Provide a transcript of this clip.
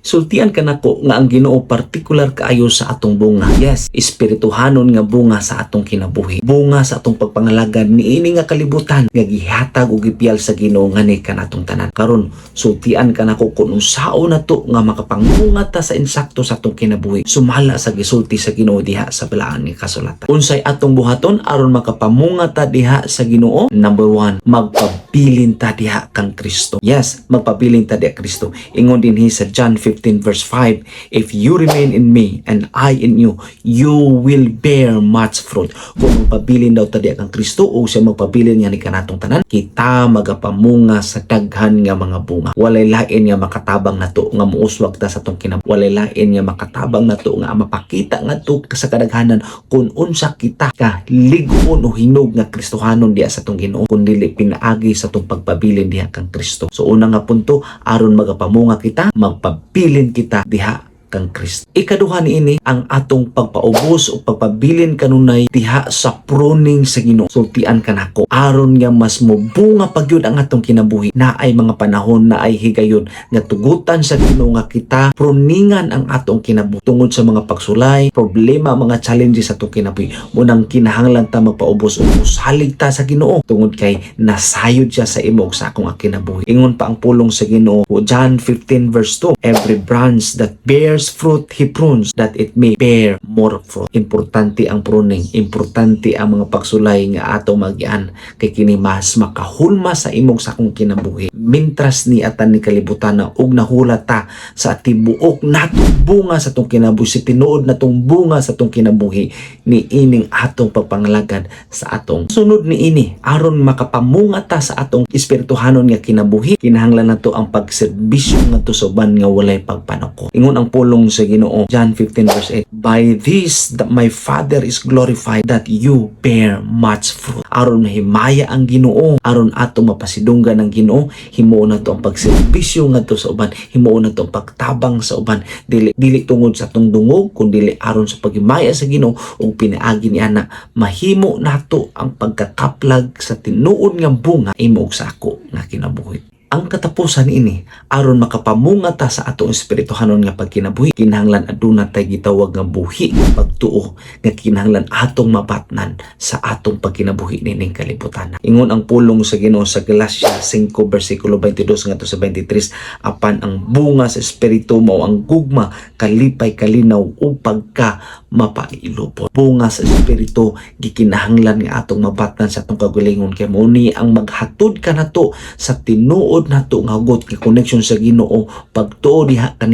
sultian ka nako nga ang Ginoo partikular kaayo sa atong bunga. Yes, espirituhanon nga bunga sa atong kinabuhi. Bunga sa atong pagpangalagad niini nga kalibutan nga gihatag ug gipiyal sa Ginoo ngani kanatong tanan. Karon sultian ka nako kung unsaon nato nga makapangunga ta sa insakto sa atong kinabuhi. Sumala sa gisulti sa Ginoo diha sa balaan ni kasulatan. Unsay atong buhaton aron makapamunga ta diha sa Ginoo? Number 1, magpabilin ta diha kang Kristo. Yes, magpabilin ta diha Kristo. Ingon dinhi sa John 15 verse 5, if you remain in me and I in you, you will bear much fruit. Kung magpabilin daw ta diha kang Kristo o siya magpabilin nga ni kanatong tanan, kita magapamunga sa daghan nga mga bunga. Walay lain nga makatabang nato nga muuswag ta sa atong kinabuhi. Walay lain nga makatabang nato nga mapakita ngadto sa kadaghanan kung unsa kita ka ligon o hinog nga Kristohanon diha sa atong Ginoo kun dili pinaagi sa atong pagpabilin diha kang Kristo. So una nga punto, aron magapamunga kita, magpabilin kita diha kang Kristo. Ikaduha niini ang atong pagpaubos o pagpabilin kanunay diha sa pruning sa Ginoo. Sultian kanako aron nga mas mobunga pagyud ang atong kinabuhi. Naay mga panahon na ay higayon nga tugutan sa Ginoo nga kita pruningan ang atong kinabuhi tungod sa mga pagsulay, problema, mga challenges sa atong kinabuhi. Munang kinahanglan ta magpaubos-ubos halig ta sa Ginoo tungod kay nasayod siya sa imo sa akong kinabuhi. Ingon pa ang pulong sa Ginoo, John 15 verse 2, every branch that bears fruit he prunes that it may bear more fruit. Importante ang pruning, importante ang mga pagsulay nga ato magian kay kini mas makahulma sa imong sakong kinabuhi. Mintras ni atan ni kalibutan na ug nahulat ta sa tibuok natong bunga sa atong kinabuhi, si tinuod natong bunga sa atong kinabuhi ni ining atong pagpangalagad sa atong sunod ni ini aron makapamunga ta sa atong espirituhanon nga kinabuhi. Kinahanglan nato ang pagserbisyo ngadto sa uban nga walay pagpanako. Ingon ang pulong sa Ginoo, John 15 verse 8, by this that my Father is glorified, that you bear much fruit. Aron mahimaya ang Ginoo, aron atong mapasidunggan ang Ginoo, himuon nato ang pagserbisyo ngadto sa uban, himuon nato ang pagtabang sa uban, dili tungod sa atong dungog kundi aron sa paghimaya sa Ginoo ug pinaagi ni ana mahimo nato ang pagkakaplag sa tinuod nga bunga imo ug sa ako nga kinabuhi. Ang katapusan ini aron makapamunga ta sa atong espirituhanon nga pagkinabuhi, kinahanglan aduna tay gitawag nga buhi pagtuo nga kinahanglan atong mabatnan sa atong pagkinabuhi nining kalibutan. Ingon ang pulong sa Ginoo sa Galatia 5 bersikulo 22 ngadto sa 23, apan ang bunga sa espiritu mao ang gugma, kalipay, kalinaw ug pagka mapailupon. Bunga sa espiritu gikinahanglan nga atong mabatnan sa atong kagalingon kay mao ni ang maghatod kanato sa tinuod nato nga hugot nga connection sa Ginoo pagtuo diha